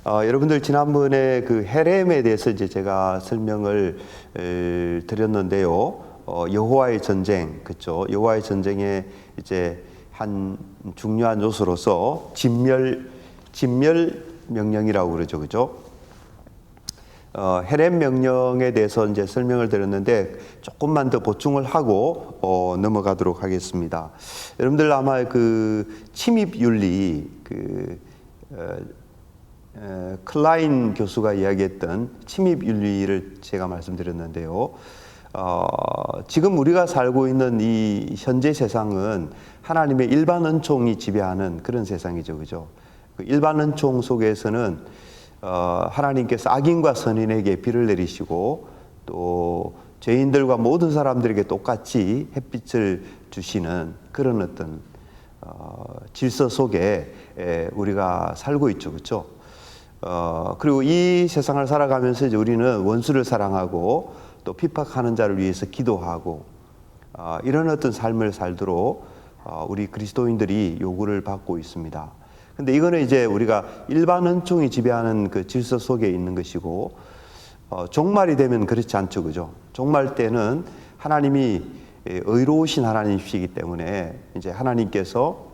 여러분들 지난번에 그 헤렘에 대해서 이제 제가 설명을 드렸는데요. 여호와의 전쟁, 그렇죠? 여호와의 전쟁에 이제 한 중요한 요소로서 진멸 명령이라고 그러죠, 그죠? 헤렘 명령에 대해서 이제 설명을 드렸는데 조금만 더 보충을 하고 넘어가도록 하겠습니다. 여러분들 아마 그 침입 윤리, 클라인 교수가 이야기했던 침입 윤리를 제가 말씀드렸는데요. 지금 우리가 살고 있는 이 현재 세상은 하나님의 일반 은총이 지배하는 그런 세상이죠, 그죠? 그 일반 은총 속에서는 하나님께서 악인과 선인에게 비를 내리시고 또 죄인들과 모든 사람들에게 똑같이 햇빛을 주시는 그런 어떤 질서 속에 우리가 살고 있죠, 그렇죠? 그리고 이 세상을 살아가면서 이제 우리는 원수를 사랑하고 또 핍박하는 자를 위해서 기도하고 이런 어떤 삶을 살도록 우리 그리스도인들이 요구를 받고 있습니다. 근데 이거는 이제 우리가 일반 은총이 지배하는 그 질서 속에 있는 것이고 종말이 되면 그렇지 않죠, 그죠? 종말 때는 하나님이 의로우신 하나님이시기 때문에 이제 하나님께서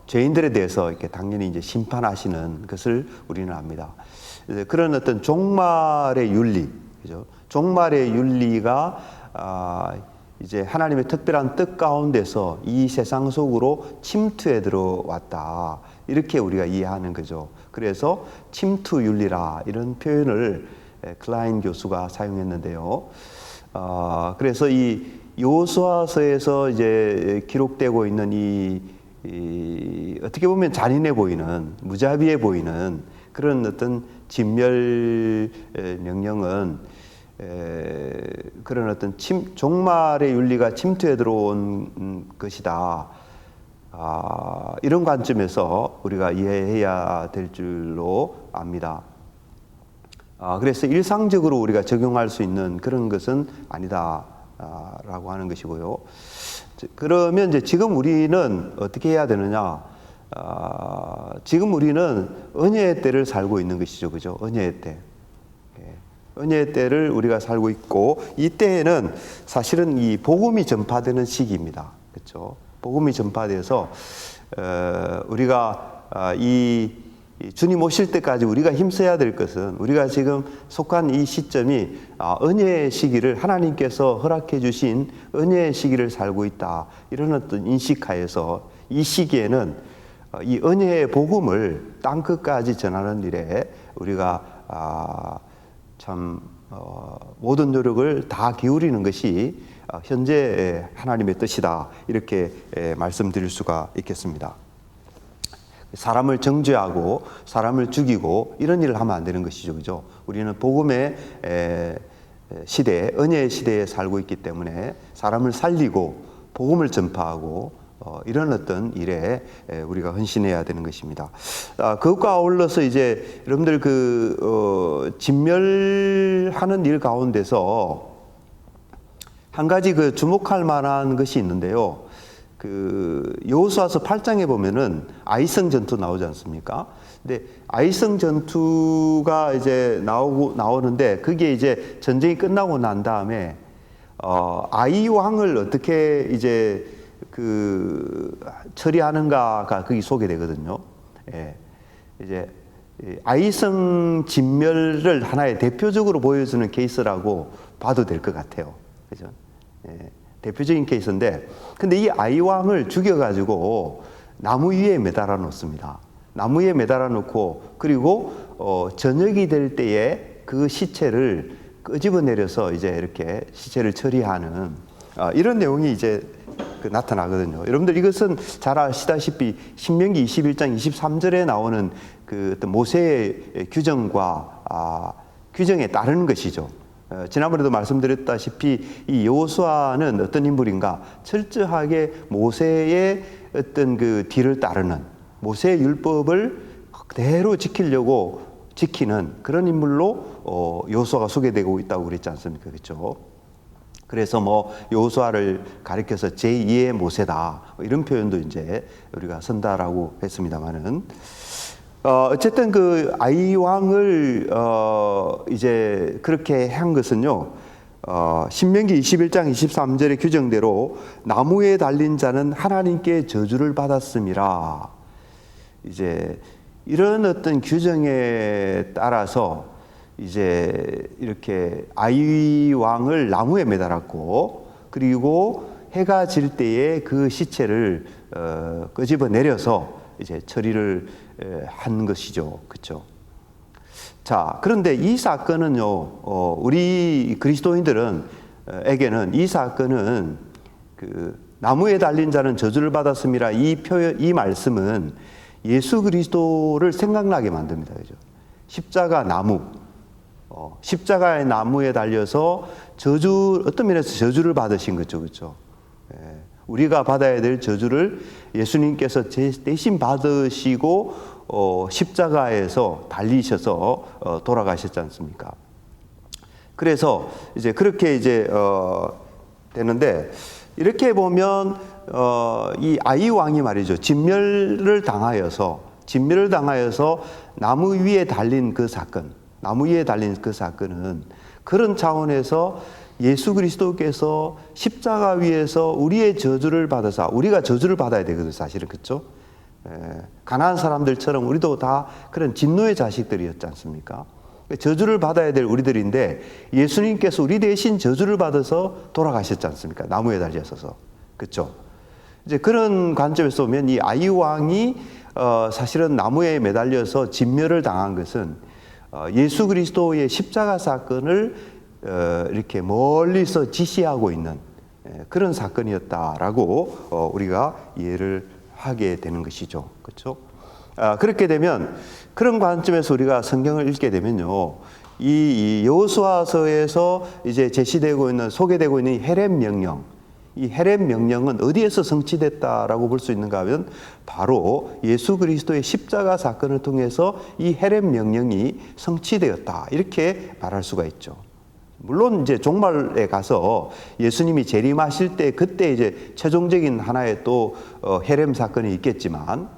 죄인들에 대해서 이렇게 당연히 이제 심판하시는 것을 우리는 압니다. 그런 어떤 종말의 윤리, 그죠? 종말의 윤리가 이제 하나님의 특별한 뜻 가운데서 이 세상 속으로 침투해 들어왔다. 이렇게 우리가 이해하는 거죠. 그래서 침투 윤리라 이런 표현을 클라인 교수가 사용했는데요. 그래서 이 여호수아서에서 이제 기록되고 있는 이 어떻게 보면 잔인해 보이는, 무자비해 보이는 그런 어떤 진멸 명령은 그런 어떤 종말의 윤리가 침투해 들어온 것이다. 이런 관점에서 우리가 이해해야 될 줄로 압니다. 그래서 일상적으로 우리가 적용할 수 있는 그런 것은 아니다라고 하는 것이고요. 그러면 이제 지금 우리는 어떻게 해야 되느냐? 지금 우리는 은혜의 때를 살고 있는 것이죠, 그죠? 은혜의 때. 은혜의 때를 우리가 살고 있고 이 때에는 사실은 이 복음이 전파되는 시기입니다. 그렇죠? 복음이 전파돼서 우리가 이 주님 오실 때까지 우리가 힘써야 될 것은 우리가 지금 속한 이 시점이 은혜의 시기를 하나님께서 허락해 주신 은혜의 시기를 살고 있다. 이런 어떤 인식하에서 이 시기에는 이 은혜의 복음을 땅끝까지 전하는 일에 우리가 모든 노력을 다 기울이는 것이 현재 하나님의 뜻이다. 이렇게 말씀드릴 수가 있겠습니다. 사람을 정죄하고 사람을 죽이고 이런 일을 하면 안 되는 것이죠, 그죠? 우리는 복음의 시대, 은혜의 시대에 살고 있기 때문에 사람을 살리고 복음을 전파하고 이런 어떤 일에 우리가 헌신해야 되는 것입니다. 그것과 아울러서 이제 여러분들 진멸하는 일 가운데서 한 가지 주목할 만한 것이 있는데요. 여호수아서 8장에 보면은 아이성 전투 나오지 않습니까? 근데 아이성 전투가 이제 나오는데 그게 이제 전쟁이 끝나고 난 다음에 아이 왕을 어떻게 이제 처리하는가가 거기 소개되거든요. 예. 이제 아이성 진멸을 하나의 대표적으로 보여주는 케이스라고 봐도 될 것 같아요. 그죠? 예. 대표적인 케이스인데, 근데 이 아이 왕을 죽여가지고 나무 위에 매달아 놓습니다. 나무 위에 매달아 놓고, 그리고 저녁이 될 때에 그 시체를 끄집어내려서 이제 이렇게 시체를 처리하는 이런 내용이 이제 나타나거든요. 여러분들 이것은 잘 아시다시피 신명기 21장 23절에 나오는 어떤 모세의 규정과 규정에 따르는 것이죠. 지난번에도 말씀드렸다시피 이 여호수아는 어떤 인물인가? 철저하게 모세의 어떤 뒤를 따르는 모세의 율법을 그대로 지키는 그런 인물로 여호수아가 소개되고 있다고 그랬지 않습니까? 그렇죠? 그래서 여호수아를 가리켜서 제2의 모세다 이런 표현도 이제 우리가 쓴다라고 했습니다만은 어쨌든 그 아이 왕을 이제 그렇게 한 것은요. 신명기 21장 23절의 규정대로 나무에 달린 자는 하나님께 저주를 받았음이라. 이제 이런 어떤 규정에 따라서 이제 이렇게 아이 왕을 나무에 매달았고, 그리고 해가 질 때에 그 시체를 끄집어 내려서 이제 처리를 한 것이죠. 그렇죠? 자, 그런데 이 사건은요, 우리 그리스도인들에게는 이 사건은 그 나무에 달린 자는 저주를 받았음이라 이 말씀은 예수 그리스도를 생각나게 만듭니다. 그죠? 십자가 나무, 십자가의 나무에 달려서 어떤 면에서 저주를 받으신 거죠. 그렇죠? 우리가 받아야 될 저주를 예수님께서 대신 받으시고 십자가에서 달리셔서 돌아가셨지 않습니까? 그래서 이제 그렇게 이제 되는데, 이렇게 보면 이 아이 왕이 말이죠, 진멸을 당하여서 나무 위에 달린 그 사건은 그런 차원에서 예수 그리스도께서 십자가 위에서 우리의 저주를 받아서, 우리가 저주를 받아야 되거든요, 사실은. 그렇죠? 가난한 사람들처럼 우리도 다 그런 진노의 자식들이었지 않습니까? 저주를 받아야 될 우리들인데 예수님께서 우리 대신 저주를 받아서 돌아가셨지 않습니까? 나무에 달려서서. 그렇죠? 이제 그런 관점에서 보면 이 아이 왕이 사실은 나무에 매달려서 진멸을 당한 것은 예수 그리스도의 십자가 사건을 이렇게 멀리서 지시하고 있는 그런 사건이었다라고 우리가 이해를 하게 되는 것이죠. 그렇죠? 그렇게 되면, 그런 관점에서 우리가 성경을 읽게 되면요, 이 여호수아서에서 이제 소개되고 있는 헤렘 명령, 이 헤렘 명령은 어디에서 성취됐다라고 볼 수 있는가 하면 바로 예수 그리스도의 십자가 사건을 통해서 이 헤렘 명령이 성취되었다, 이렇게 말할 수가 있죠. 물론 이제 종말에 가서 예수님이 재림하실 때 그때 이제 최종적인 하나의 또 헤렘 사건이 있겠지만,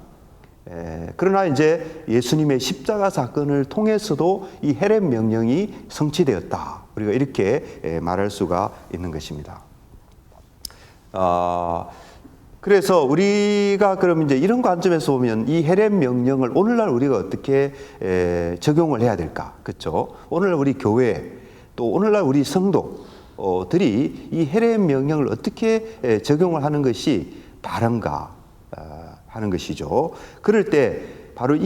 그러나 이제 예수님의 십자가 사건을 통해서도 이 헤렘 명령이 성취되었다, 우리가 이렇게 말할 수가 있는 것입니다. 그래서 우리가 그럼 이제 이런 관점에서 보면 이 헤렘 명령을 오늘날 우리가 어떻게 적용을 해야 될까? 그렇죠? 오늘날 우리 교회, 또 오늘날 우리 성도들이 이 헤렘 명령을 어떻게 적용을 하는 것이 바른가 하는 것이죠. 그럴 때 바로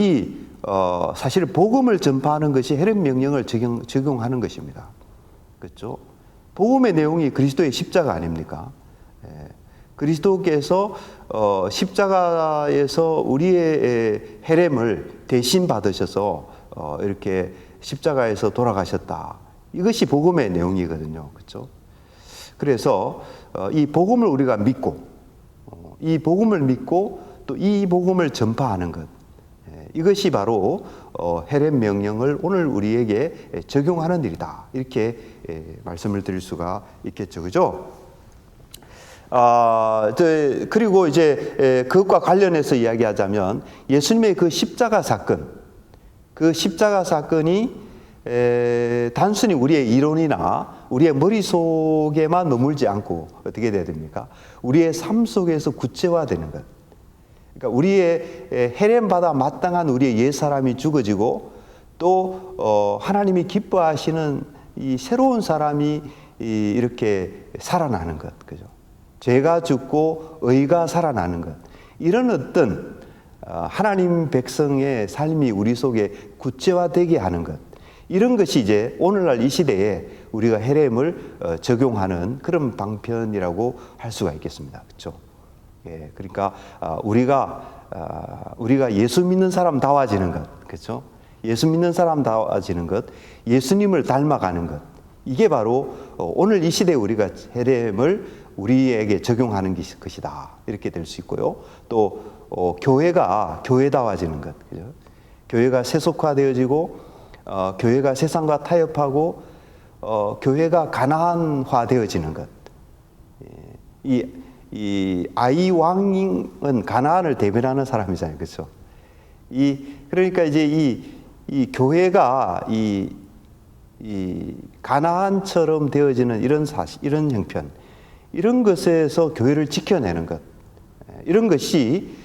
사실 복음을 전파하는 것이 헤렘 명령을 적용하는 것입니다. 그렇죠? 복음의 내용이 그리스도의 십자가 아닙니까? 그리스도께서 십자가에서 우리의 헤렘을 대신 받으셔서 이렇게 십자가에서 돌아가셨다. 이것이 복음의 내용이거든요. 그렇죠? 그래서 이 복음을 우리가 믿고, 이 복음을 믿고 또 이 복음을 전파하는 것, 이것이 바로 헤렘 명령을 오늘 우리에게 적용하는 일이다, 이렇게 말씀을 드릴 수가 있겠죠. 그죠? 그리고 이제 그것과 관련해서 이야기하자면 예수님의 그 십자가 사건이 단순히 우리의 이론이나 우리의 머릿속에만 머물지 않고 어떻게 돼야 됩니까? 우리의 삶 속에서 구체화되는 것. 그러니까 우리의 헤렘 받아 마땅한 우리의 옛사람이 죽어지고, 또 하나님이 기뻐하시는 이 새로운 사람이 이렇게 살아나는 것. 그죠? 죄가 죽고 의가 살아나는 것. 이런 어떤 하나님 백성의 삶이 우리 속에 구체화되게 하는 것. 이런 것이 이제 오늘날 이 시대에 우리가 헤렘을 적용하는 그런 방편이라고 할 수가 있겠습니다. 그렇죠? 예, 그러니까 우리가 예수 믿는 사람다워지는 것, 그렇죠? 예수 믿는 사람다워지는 것, 예수님을 닮아가는 것, 이게 바로 오늘 이 시대에 우리가 헤렘을 우리에게 적용하는 것이다, 이렇게 될 수 있고요. 또 교회가 교회다워지는 것, 그죠? 교회가 세속화되어지고, 교회가 세상과 타협하고, 교회가 가나안화되어지는 것. 이 아이 왕은 가나안을 대변하는 사람이잖아요, 그렇죠? 그러니까 이제 이 교회가 이 가나안처럼 되어지는 이런 형편, 이런 것에서 교회를 지켜내는 것, 이런 것이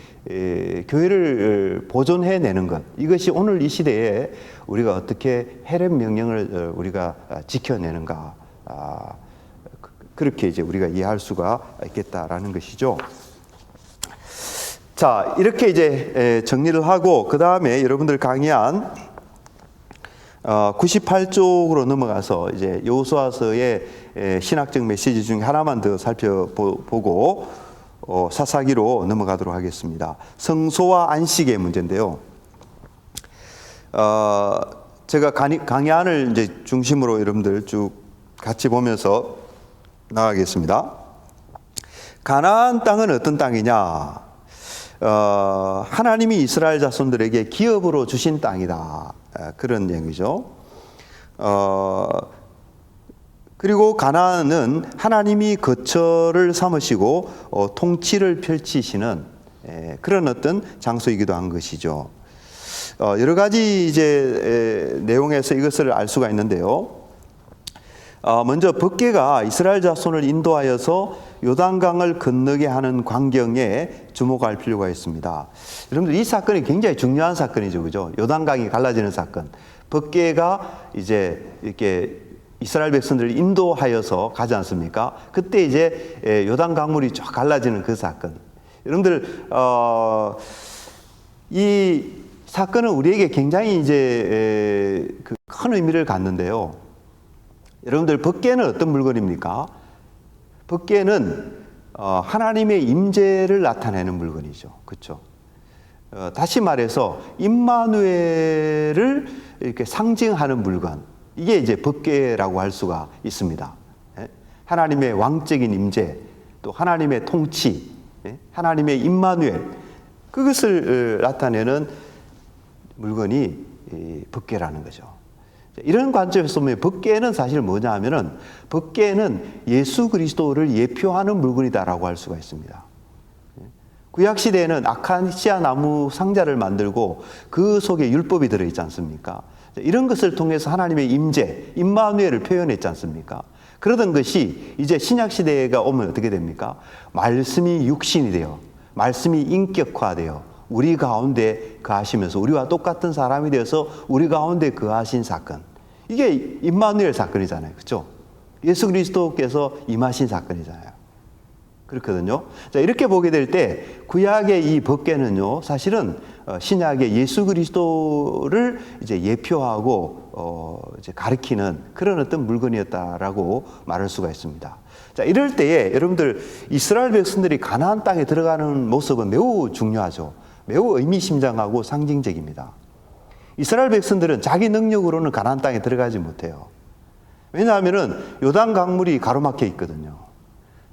교회를 보존해내는 것, 이것이 오늘 이 시대에 우리가 어떻게 헤렘 명령을 우리가 지켜내는가, 그렇게 이제 우리가 이해할 수가 있겠다라는 것이죠. 자, 이렇게 이제 정리를 하고 그 다음에 여러분들 강의한 98쪽으로 넘어가서 이제 여호수아서의 신학적 메시지 중에 하나만 더 살펴보고 사사기로 넘어가도록 하겠습니다. 성소와 안식의 문제인데요. 제가 강의안을 이제 중심으로 여러분들 쭉 같이 보면서 나가겠습니다. 가나안 땅은 어떤 땅이냐? 하나님이 이스라엘 자손들에게 기업으로 주신 땅이다. 그런 얘기죠. 그리고 가나안은 하나님이 거처를 삼으시고 통치를 펼치시는 그런 어떤 장소이기도 한 것이죠. 여러 가지 이제 내용에서 이것을 알 수가 있는데요. 먼저 법궤가 이스라엘 자손을 인도하여서 요단강을 건너게 하는 광경에 주목할 필요가 있습니다. 여러분들 이 사건이 굉장히 중요한 사건이죠, 그죠? 요단강이 갈라지는 사건. 법궤가 이제 이렇게 이스라엘 백성들을 인도하여서 가지 않습니까? 그때 이제 요단 강물이 쫙 갈라지는 그 사건. 여러분들 이 사건은 우리에게 굉장히 이제 큰 의미를 갖는데요. 여러분들 법궤는 어떤 물건입니까? 법궤는 하나님의 임재를 나타내는 물건이죠. 그렇죠? 다시 말해서 임마누엘을 이렇게 상징하는 물건. 이게 이제 법궤라고 할 수가 있습니다. 하나님의 왕적인 임재, 또 하나님의 통치, 하나님의 임마누엘, 그것을 나타내는 물건이 법궤라는 거죠. 이런 관점에서 보면 법궤는 사실 뭐냐 하면은 법궤는 예수 그리스도를 예표하는 물건이다라고 할 수가 있습니다. 구약 시대에는 아카시아 나무 상자를 만들고 그 속에 율법이 들어있지 않습니까? 이런 것을 통해서 하나님의 임재, 임마누엘을 표현했지 않습니까? 그러던 것이 이제 신약 시대가 오면 어떻게 됩니까? 말씀이 육신이 되어, 말씀이 인격화되어 우리 가운데 거하시면서 우리와 똑같은 사람이 되어서 우리 가운데 거하신 사건. 이게 임마누엘 사건이잖아요. 그렇죠? 예수 그리스도께서 임하신 사건이잖아요. 그렇거든요. 자, 이렇게 보게 될 때 구약의 이 법궤는요, 사실은 신약의 예수 그리스도를 이제 예표하고 이제 가리키는 그런 어떤 물건이었다라고 말할 수가 있습니다. 자, 이럴 때에 여러분들 이스라엘 백성들이 가나안 땅에 들어가는 모습은 매우 중요하죠. 매우 의미심장하고 상징적입니다. 이스라엘 백성들은 자기 능력으로는 가나안 땅에 들어가지 못해요. 왜냐하면은 요단 강물이 가로막혀 있거든요.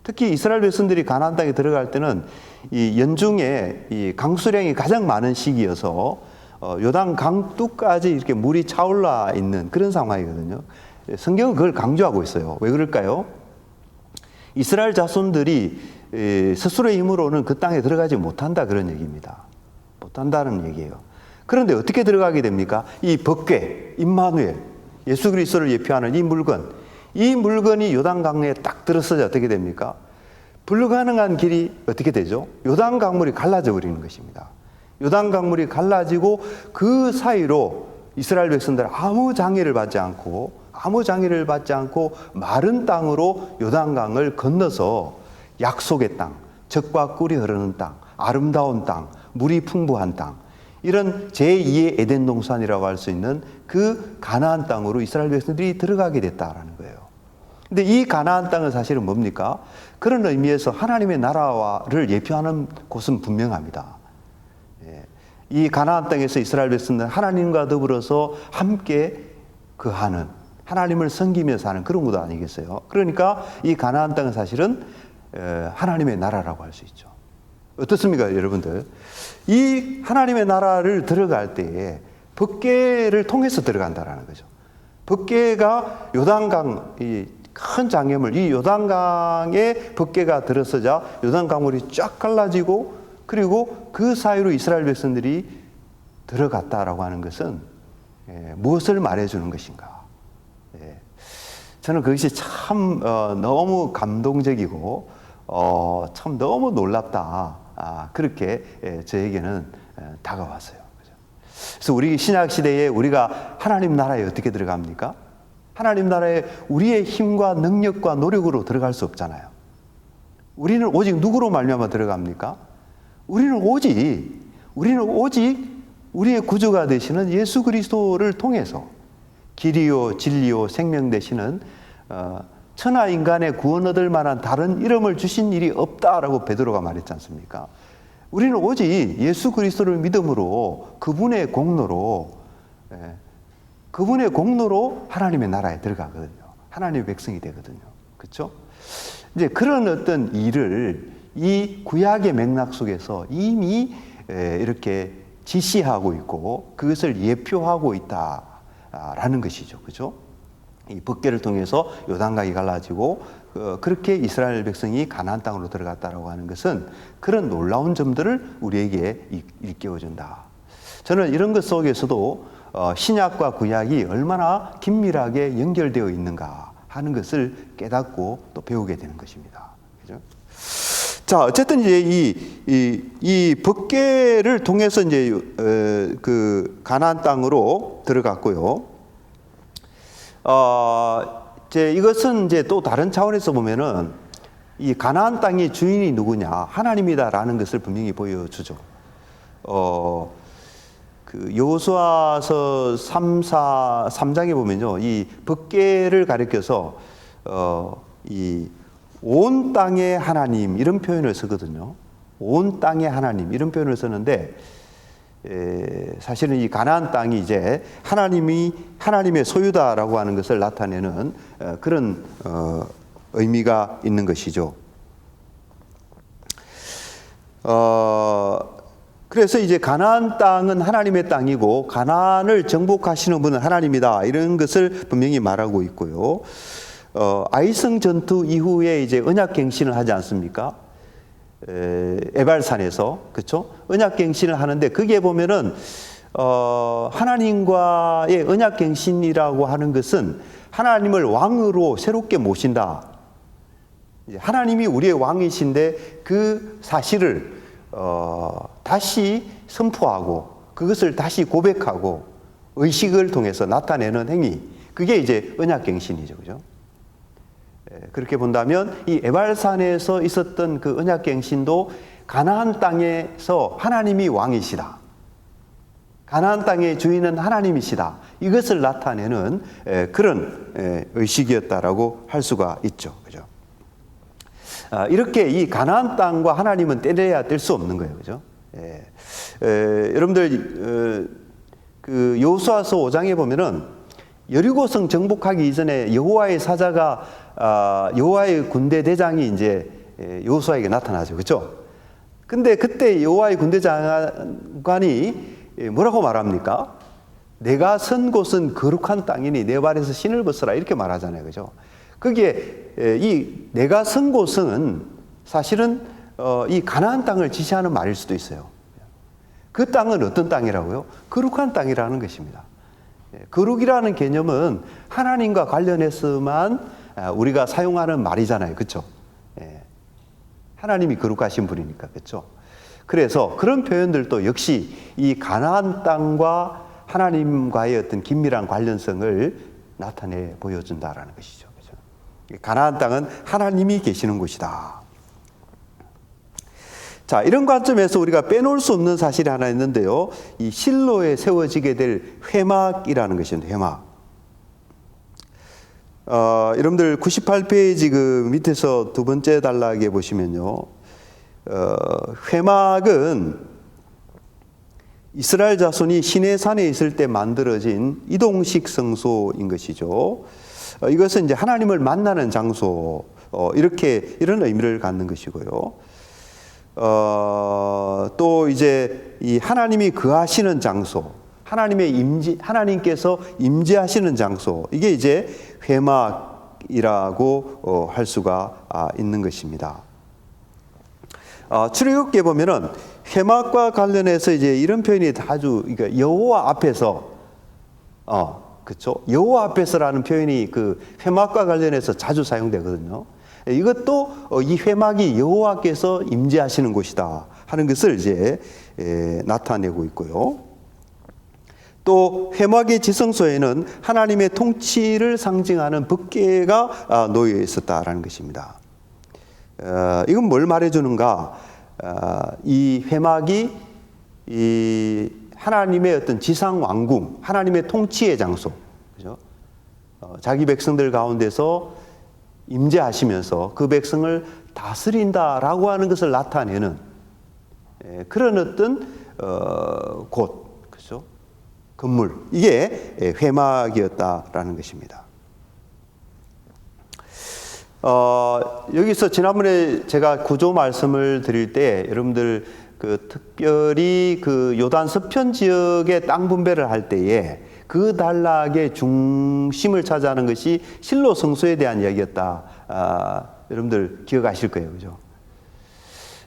특히 이스라엘 백성들이 가나안 땅에 들어갈 때는 이 연중에 이 강수량이 가장 많은 시기여서 요단 강둑까지 이렇게 물이 차올라 있는 그런 상황이거든요. 성경은 그걸 강조하고 있어요. 왜 그럴까요? 이스라엘 자손들이 스스로의 힘으로는 그 땅에 들어가지 못한다, 그런 얘기입니다. 못한다는 얘기예요. 그런데 어떻게 들어가게 됩니까? 이 법궤, 임마누엘, 예수 그리스도를 예표하는 이 물건이 요단강에 딱 들어서자 어떻게 됩니까? 불가능한 길이 어떻게 되죠? 요단강물이 갈라져 버리는 것입니다. 요단강물이 갈라지고 그 사이로 이스라엘 백성들 아무 장애를 받지 않고 마른 땅으로 요단강을 건너서 약속의 땅, 젖과 꿀이 흐르는 땅, 아름다운 땅, 물이 풍부한 땅, 이런 제2의 에덴 동산이라고 할 수 있는 그 가나안 땅으로 이스라엘 백성들이 들어가게 됐다라는 거예요. 근데 이 가나안 땅은 사실은 뭡니까? 그런 의미에서 하나님의 나라를 예표하는 곳은 분명합니다. 이 가나안 땅에서 이스라엘 백성들은 하나님과 더불어서 함께 거하는, 하나님을 섬기며 사는 그런 곳 아니겠어요? 그러니까 이 가나안 땅은 사실은 하나님의 나라라고 할 수 있죠. 어떻습니까, 여러분들? 이 하나님의 나라를 들어갈 때에 법궤를 통해서 들어간다라는 거죠. 법궤가 요단강, 이 큰 장애물, 이 요단강에 법궤가 들어서자 요단강물이 쫙 갈라지고 그리고 그 사이로 이스라엘 백성들이 들어갔다라고 하는 것은 무엇을 말해주는 것인가? 저는 그것이 참 너무 감동적이고 참 너무 놀랍다. 그렇게 저에게는 다가왔어요. 그래서 우리 신약 시대에 우리가 하나님 나라에 어떻게 들어갑니까? 하나님 나라에 우리의 힘과 능력과 노력으로 들어갈 수 없잖아요. 우리는 오직 누구로 말미암아 들어갑니까? 우리는 오직 우리의 구주가 되시는 예수 그리스도를 통해서 길이요 진리요 생명 되시는 천하 인간의 구원 얻을 만한 다른 이름을 주신 일이 없다라고 베드로가 말했지 않습니까? 우리는 오직 예수 그리스도를 믿음으로 그분의 공로로 하나님의 나라에 들어가거든요. 하나님의 백성이 되거든요. 그렇죠? 이제 그런 어떤 일을 이 구약의 맥락 속에서 이미 이렇게 지시하고 있고 그것을 예표하고 있다라는 것이죠. 그렇죠? 이 법궤를 통해서 요단강이 갈라지고 그렇게 이스라엘 백성이 가나안 땅으로 들어갔다라고 하는 것은 그런 놀라운 점들을 우리에게 일깨워준다. 저는 이런 것 속에서도 신약과 구약이 얼마나 긴밀하게 연결되어 있는가 하는 것을 깨닫고 또 배우게 되는 것입니다. 그죠? 자, 어쨌든 이제 이 법궤를 통해서 이제 그 가나안 땅으로 들어갔고요. 이제 이것은 이제 또 다른 차원에서 보면은 이 가나안 땅의 주인이 누구냐? 하나님이다라는 것을 분명히 보여주죠. 그 여호수아서 3장에 보면요. 이 법궤를 가리켜서 이 온 땅의 하나님 이런 표현을 쓰거든요. 온 땅의 하나님 이런 표현을 쓰는데 사실은 이 가나안 땅이 이제 하나님의 소유다라고 하는 것을 나타내는 그런 의미가 있는 것이죠. 그래서 이제 가나안 땅은 하나님의 땅이고 가나안을 정복하시는 분은 하나님이다 이런 것을 분명히 말하고 있고요. 아이성 전투 이후에 이제 언약갱신을 하지 않습니까? 에발산에서 그렇죠? 언약갱신을 하는데 거기에 보면은 하나님과의 언약갱신이라고 하는 것은 하나님을 왕으로 새롭게 모신다. 하나님이 우리의 왕이신데 그 사실을 다시 선포하고 그것을 다시 고백하고 의식을 통해서 나타내는 행위. 그게 이제 언약갱신이죠, 그죠? 그렇게 본다면 이 에발산에서 있었던 그 언약갱신도 가나안 땅에서 하나님이 왕이시다. 가나안 땅의 주인은 하나님이시다. 이것을 나타내는 그런 의식이었다라고 할 수가 있죠. 그죠? 이렇게 이 가나안 땅과 하나님은 떼내야 뗄 수 없는 거예요. 그죠? 여러분들 그 여호수아서 5장에 보면은 여리고성 정복하기 이전에 여호와의 사자가 여호와의 군대 대장이 이제 여호수아에게 나타나죠. 그렇죠? 근데 그때 여호와의 군대 장관이 뭐라고 말합니까? 내가 선 곳은 거룩한 땅이니 내 발에서 신을 벗어라 이렇게 말하잖아요. 그죠? 그게 이 내가 선 곳은 사실은 이 가나안 땅을 지시하는 말일 수도 있어요. 그 땅은 어떤 땅이라고요? 거룩한 땅이라는 것입니다. 거룩이라는 개념은 하나님과 관련해서만 우리가 사용하는 말이잖아요. 그렇죠? 하나님이 거룩하신 분이니까. 그렇죠? 그래서 그런 표현들도 역시 이 가나안 땅과 하나님과의 어떤 긴밀한 관련성을 나타내 보여준다라는 것이죠. 그렇죠? 가나안 땅은 하나님이 계시는 곳이다. 자, 이런 관점에서 우리가 빼놓을 수 없는 사실이 하나 있는데요. 이 실로에 세워지게 될 회막이라는 것입니다. 회막. 여러분들 98페이지 그 밑에서 두 번째 단락에 보시면요. 회막은 이스라엘 자손이 시내산에 있을 때 만들어진 이동식 성소인 것이죠. 이것은 이제 하나님을 만나는 장소, 이런 의미를 갖는 것이고요. 또 이제 이 하나님이 거하시는 장소, 하나님께서 임재하시는 장소, 이게 이제 회막이라고 할 수가 있는 것입니다. 출애굽기에 보면은 회막과 관련해서 이제 이런 표현이 아주, 그러니까 여호와 앞에서, 그렇죠? 여호와 앞에서라는 표현이 그 회막과 관련해서 자주 사용되거든요. 이것도 이 회막이 여호와께서 임재하시는 곳이다 하는 것을 이제 나타내고 있고요. 또 회막의 지성소에는 하나님의 통치를 상징하는 법궤가 놓여 있었다라는 것입니다. 이건 뭘 말해주는가? 이 회막이 이 하나님의 어떤 지상 왕궁, 하나님의 통치의 장소, 그죠? 자기 백성들 가운데서 임재하시면서 그 백성을 다스린다라고 하는 것을 나타내는 그런 어떤 곳, 그죠? 건물, 이게 회막이었다라는 것입니다. 여기서 지난번에 제가 구조 말씀을 드릴 때 여러분들 그 특별히 그 요단 서편 지역의 땅 분배를 할 때에 그 단락의 중심을 차지하는 것이 실로 성소에 대한 이야기였다. 여러분들 기억하실 거예요, 그죠?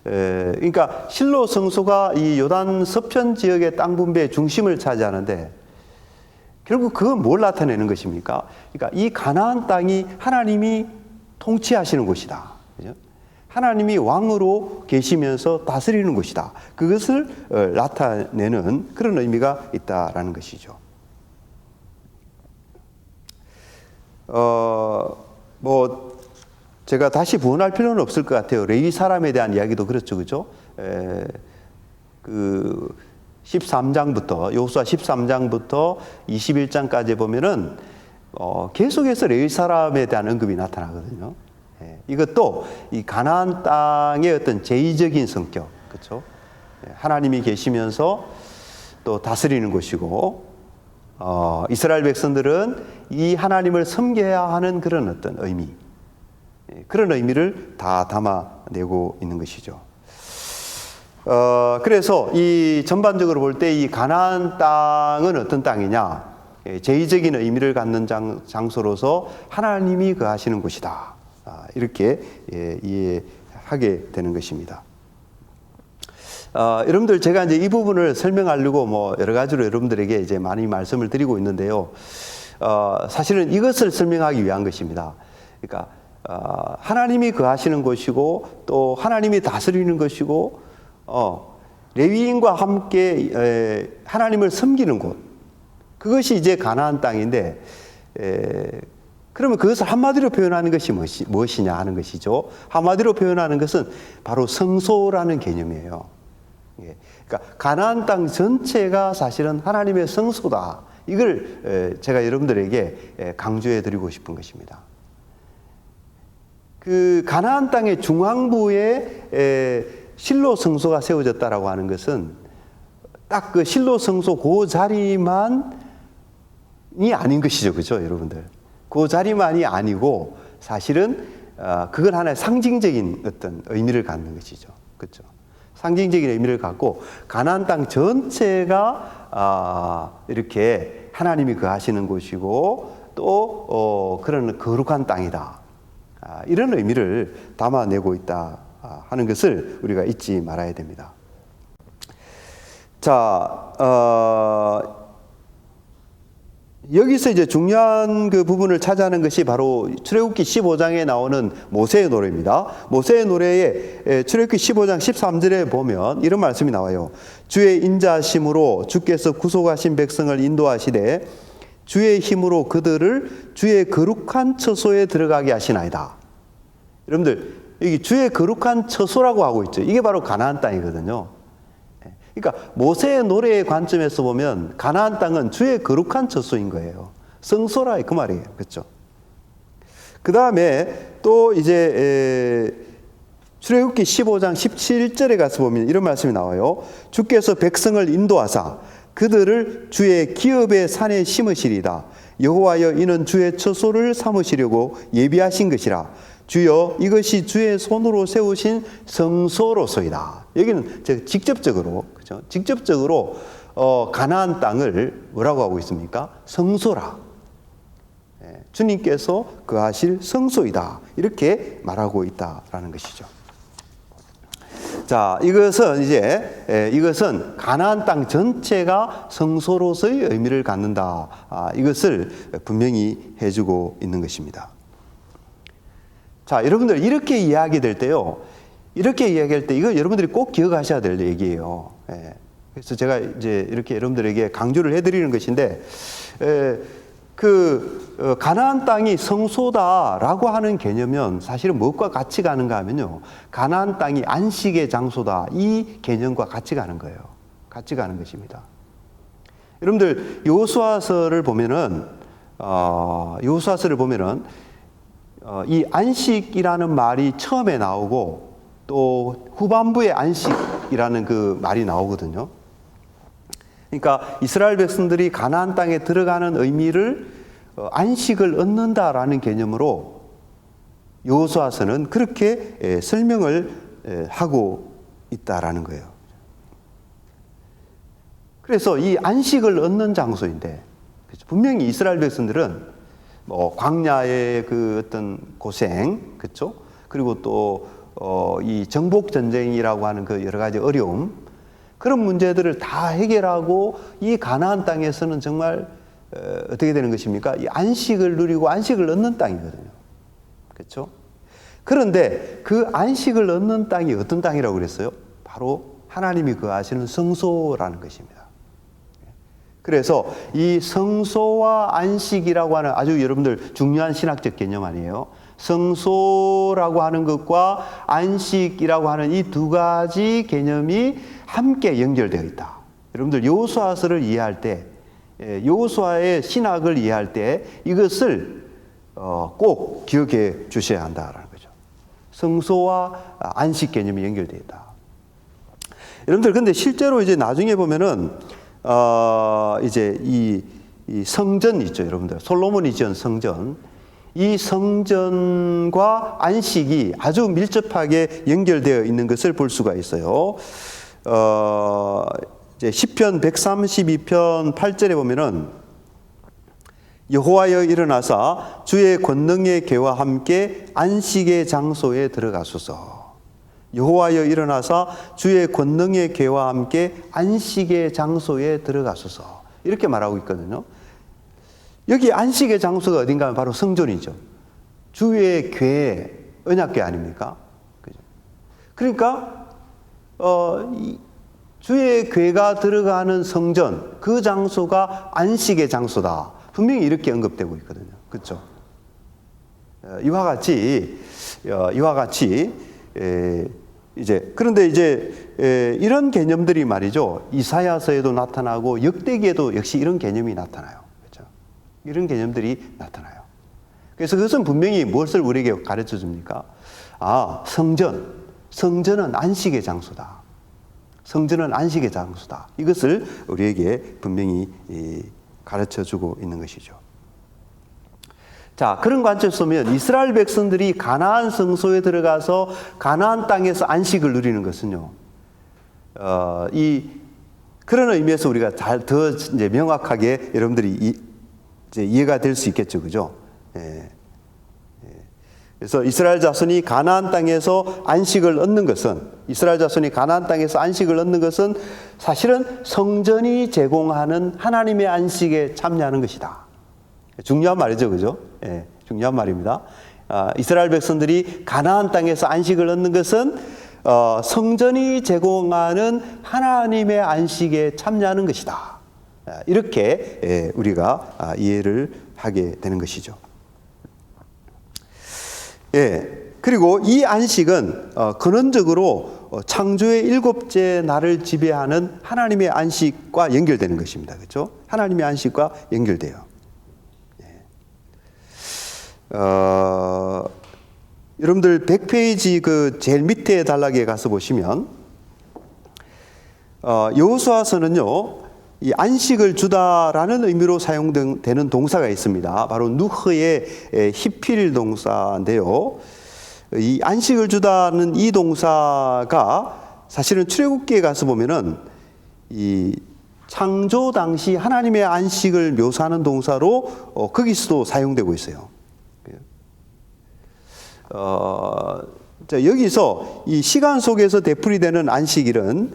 그러니까 실로 성소가 이 요단 서편 지역의 땅 분배의 중심을 차지하는데 결국 그건 뭘 나타내는 것입니까? 그러니까 이 가나안 땅이 하나님이 통치하시는 곳이다. 그죠? 하나님이 왕으로 계시면서 다스리는 곳이다. 그것을 나타내는 그런 의미가 있다라는 것이죠. 뭐 제가 다시 부언할 필요는 없을 것 같아요. 레위 사람에 대한 이야기도 그렇죠, 그죠? 그 13장부터 여호수아 13장부터 21장까지 보면은 계속해서 레위 사람에 대한 언급이 나타나거든요. 이것도 이 가나안 땅의 어떤 제의적인 성격, 그렇죠? 하나님이 계시면서 또 다스리는 곳이고, 이스라엘 백성들은 이 하나님을 섬겨야 하는 그런 어떤 의미, 그런 의미를 다 담아내고 있는 것이죠. 그래서 이 전반적으로 볼 때 이 가나안 땅은 어떤 땅이냐? 제의적인 의미를 갖는 장소로서 하나님이 거하시는 곳이다. 이렇게 이해하게 되는 것입니다. 여러분들 제가 이제 이 부분을 설명하려고 뭐 여러 가지로 여러분들에게 이제 많이 말씀을 드리고 있는데요. 사실은 이것을 설명하기 위한 것입니다. 그러니까 하나님이 거하시는 곳이고 또 하나님이 다스리는 것이고 레위인과 함께 하나님을 섬기는 곳, 그것이 이제 가나안 땅인데 그러면 그것을 한마디로 표현하는 것이 무엇이냐 하는 것이죠. 한마디로 표현하는 것은 바로 성소라는 개념이에요. 그러니까 가나안 땅 전체가 사실은 하나님의 성소다. 이걸 제가 여러분들에게 강조해 드리고 싶은 것입니다. 그 가나안 땅의 중앙부에 실로 성소가 세워졌다라고 하는 것은 딱 그 실로 성소 그 자리만이 아닌 것이죠, 그렇죠, 여러분들? 그 자리만이 아니고 사실은 그건 하나의 상징적인 어떤 의미를 갖는 것이죠, 그렇죠? 상징적인 의미를 갖고 가나안 땅 전체가 이렇게 하나님이 거하시는 곳이고 또 그런 거룩한 땅이다. 이런 의미를 담아내고 있다 하는 것을 우리가 잊지 말아야 됩니다. 자, 여기서 이제 중요한 그 부분을 차지하는 것이 바로 출애굽기 15장에 나오는 모세의 노래입니다. 모세의 노래에 출애굽기 15장 13절에 보면 이런 말씀이 나와요. 주의 인자하심으로 주께서 구속하신 백성을 인도하시되 주의 힘으로 그들을 주의 거룩한 처소에 들어가게 하시나이다. 여러분들 여기 주의 거룩한 처소라고 하고 있죠. 이게 바로 가나안 땅이거든요. 그러니까 모세의 노래의 관점에서 보면 가나안 땅은 주의 거룩한 처소인 거예요. 성소라 그 말이에요. 그렇죠? 그 다음에 또 이제 출애굽기 15장 17절에 가서 보면 이런 말씀이 나와요. 주께서 백성을 인도하사 그들을 주의 기업의 산에 심으시리다. 여호와여 이는 주의 처소를 삼으시려고 예비하신 것이라. 주여 이것이 주의 손으로 세우신 성소로소이다. 여기는 직접적으로, 그렇죠? 직접적으로 가나안 땅을 뭐라고 하고 있습니까? 성소라. 주님께서 거하실 성소이다. 이렇게 말하고 있다라는 것이죠. 자, 이것은 가나안 땅 전체가 성소로서의 의미를 갖는다. 이것을 분명히 해주고 있는 것입니다. 자, 여러분들 이렇게 이야기될 때요. 이렇게 이야기할 때 이거 여러분들이 꼭 기억하셔야 될 얘기예요. 그래서 제가 이제 이렇게 여러분들에게 강조를 해드리는 것인데, 가나안 땅이 성소다라고 하는 개념은 사실은 무엇과 같이 가는가 하면요. 가나안 땅이 안식의 장소다. 이 개념과 같이 가는 거예요. 같이 가는 것입니다. 여러분들 여호수아서를 보면은 이 안식이라는 말이 처음에 나오고 또 후반부에 안식이라는 그 말이 나오거든요. 그러니까 이스라엘 백성들이 가나안 땅에 들어가는 의미를 안식을 얻는다라는 개념으로 여호수아서는 그렇게 설명을 하고 있다라는 거예요. 그래서 이 안식을 얻는 장소인데 분명히 이스라엘 백성들은 광야의 그 어떤 고생, 그렇죠? 그리고 또 이 정복 전쟁이라고 하는 그 여러 가지 어려움, 그런 문제들을 다 해결하고 이 가나안 땅에서는 정말 어떻게 되는 것입니까? 이 안식을 누리고 안식을 얻는 땅이거든요. 그렇죠? 그런데 그 안식을 얻는 땅이 어떤 땅이라고 그랬어요? 바로 하나님이 거하시는 성소라는 것입니다. 그래서 이 성소와 안식이라고 하는 아주 여러분들 중요한 신학적 개념 아니에요? 성소라고 하는 것과 안식이라고 하는 이 두 가지 개념이 함께 연결되어 있다. 여러분들 여호수아서를 이해할 때, 여호수아의 신학을 이해할 때 이것을 꼭 기억해 주셔야 한다라는 거죠. 성소와 안식 개념이 연결되어 있다. 여러분들 근데 실제로 이제 나중에 보면은 이제 이 성전 있죠, 여러분들. 솔로몬이 지은 성전. 이 성전과 안식이 아주 밀접하게 연결되어 있는 것을 볼 수가 있어요. 이제 시편 132편 8절에 보면은 여호와여 일어나사 주의 권능의 궤와 함께 안식의 장소에 들어가소서. 여호와여 일어나사 주의 권능의 궤와 함께 안식의 장소에 들어가소서. 이렇게 말하고 있거든요. 여기 안식의 장소가 어딘가 하면 바로 성전이죠. 주의 궤, 언약궤 아닙니까? 그죠? 그러니까 주의 궤가 들어가는 성전, 그 장소가 안식의 장소다. 분명히 이렇게 언급되고 있거든요. 그렇죠? 이와 같이 그런데 이제 이런 개념들이 말이죠. 이사야서에도 나타나고 역대기에도 역시 이런 개념이 나타나요. 그렇죠? 이런 개념들이 나타나요. 그래서 그것은 분명히 무엇을 우리에게 가르쳐 줍니까? 성전은 안식의 장소다. 성전은 안식의 장소다. 이것을 우리에게 분명히 가르쳐 주고 있는 것이죠. 자, 그런 관점에서 보면 이스라엘 백성들이 가나안 성소에 들어가서 가나안 땅에서 안식을 누리는 것은요, 그런 의미에서 우리가 더 이제 명확하게 여러분들이 이제 이해가 될 수 있겠죠, 그죠? 그래서 이스라엘 자손이 가나안 땅에서 안식을 얻는 것은 사실은 성전이 제공하는 하나님의 안식에 참여하는 것이다. 중요한 말이죠, 그죠? 중요한 말입니다. 이스라엘 백성들이 가나안 땅에서 안식을 얻는 것은 성전이 제공하는 하나님의 안식에 참여하는 것이다. 이렇게 우리가 이해를 하게 되는 것이죠. 그리고 이 안식은 근원적으로 창조의 일곱째 날을 지배하는 하나님의 안식과 연결되는 것입니다. 그렇죠? 하나님의 안식과 연결돼요. 여러분들 100페이지 그 제일 밑에 단락에 가서 보시면 여호수아서는요, 이 안식을 주다라는 의미로 사용되는 동사가 있습니다. 바로 누흐의 히필 동사인데요. 이 안식을 주다는 이 동사가 사실은 출애굽기에 가서 보면은 이 창조 당시 하나님의 안식을 묘사하는 동사로 거기서도 사용되고 있어요. 자, 여기서 이 시간 속에서 되풀이되는 안식일은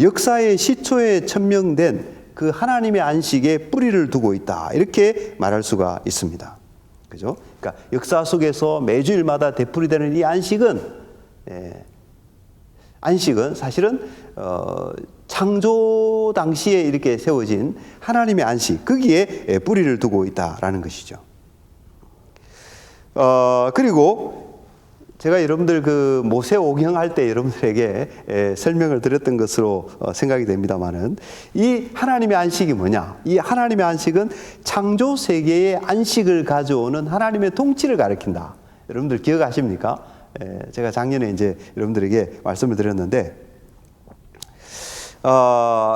역사의 시초에 천명된 그 하나님의 안식에 뿌리를 두고 있다. 이렇게 말할 수가 있습니다. 그죠? 그러니까 역사 속에서 매주일마다 되풀이되는 이 안식은, 안식은 사실은 창조 당시에 이렇게 세워진 하나님의 안식, 거기에 뿌리를 두고 있다라는 것이죠. 그리고 제가 여러분들 그 모세 오경 할 때 여러분들에게 설명을 드렸던 것으로 생각이 됩니다만은, 이 하나님의 안식이 뭐냐? 이 하나님의 안식은 창조 세계의 안식을 가져오는 하나님의 통치를 가리킨다. 여러분들 기억하십니까? 제가 작년에 이제 여러분들에게 말씀을 드렸는데,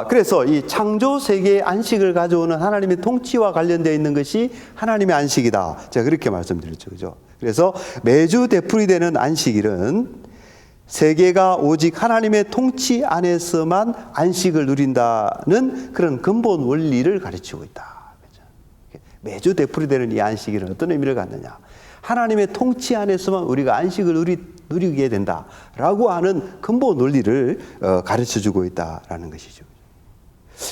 그래서 이 창조 세계의 안식을 가져오는 하나님의 통치와 관련되어 있는 것이 하나님의 안식이다. 제가 그렇게 말씀드렸죠. 그죠? 그래서 매주 되풀이되는 안식일은 세계가 오직 하나님의 통치 안에서만 안식을 누린다는 그런 근본 원리를 가르치고 있다. 그죠? 매주 되풀이되는 이 안식일은 어떤 의미를 갖느냐? 하나님의 통치 안에서만 우리가 안식을 누리게 된다라고 하는 근본 논리를 가르쳐주고 있다라는 것이죠.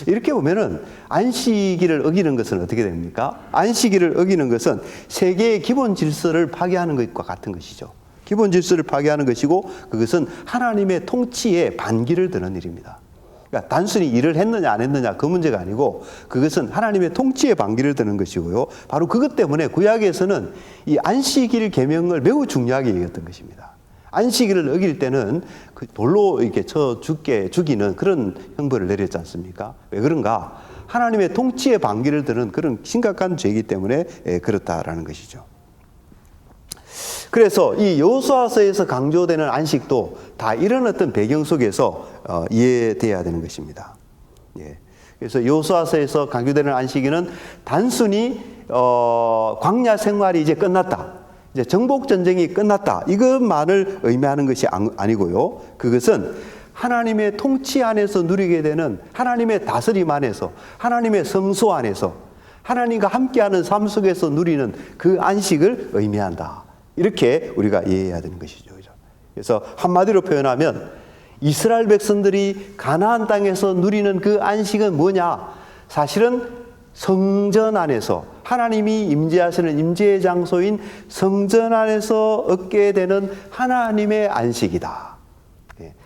이렇게 보면은 안식일을 어기는 것은 어떻게 됩니까? 안식일을 어기는 것은 세계의 기본 질서를 파괴하는 것과 같은 것이죠. 기본 질서를 파괴하는 것이고, 그것은 하나님의 통치에 반기를 드는 일입니다. 그러니까 단순히 일을 했느냐 안 했느냐 그 문제가 아니고, 그것은 하나님의 통치에 반기를 드는 것이고요. 바로 그것 때문에 구약에서는 이 안식일 계명을 매우 중요하게 여겼던 것입니다. 안식일을 어길 때는 그 돌로 이렇게 쳐 죽이는 그런 형벌을 내렸지 않습니까? 왜 그런가? 하나님의 통치에 반기를 드는 그런 심각한 죄이기 때문에 그렇다라는 것이죠. 그래서 이 여호수아서에서 강조되는 안식도 다 이런 어떤 배경 속에서 이해돼야 되는 것입니다. 예. 그래서 여호수아서에서 강조되는 안식일은 단순히 광야 생활이 이제 끝났다, 이제 정복 전쟁이 끝났다, 이것만을 의미하는 것이 아니고요. 그것은 하나님의 통치 안에서 누리게 되는 하나님의 다스림 안에서, 하나님의 성소 안에서 하나님과 함께하는 삶 속에서 누리는 그 안식을 의미한다. 이렇게 우리가 이해해야 되는 것이죠. 그래서 한마디로 표현하면 이스라엘 백성들이 가나안 땅에서 누리는 그 안식은 뭐냐? 사실은 성전 안에서 하나님이 임재하시는 임재의 장소인 성전 안에서 얻게 되는 하나님의 안식이다.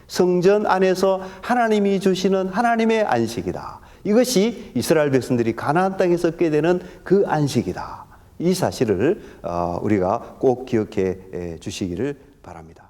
성전 안에서 하나님이 주시는 하나님의 안식이다. 이것이 이스라엘 백성들이 가나안 땅에서 얻게 되는 그 안식이다. 이 사실을 우리가 꼭 기억해 주시기를 바랍니다.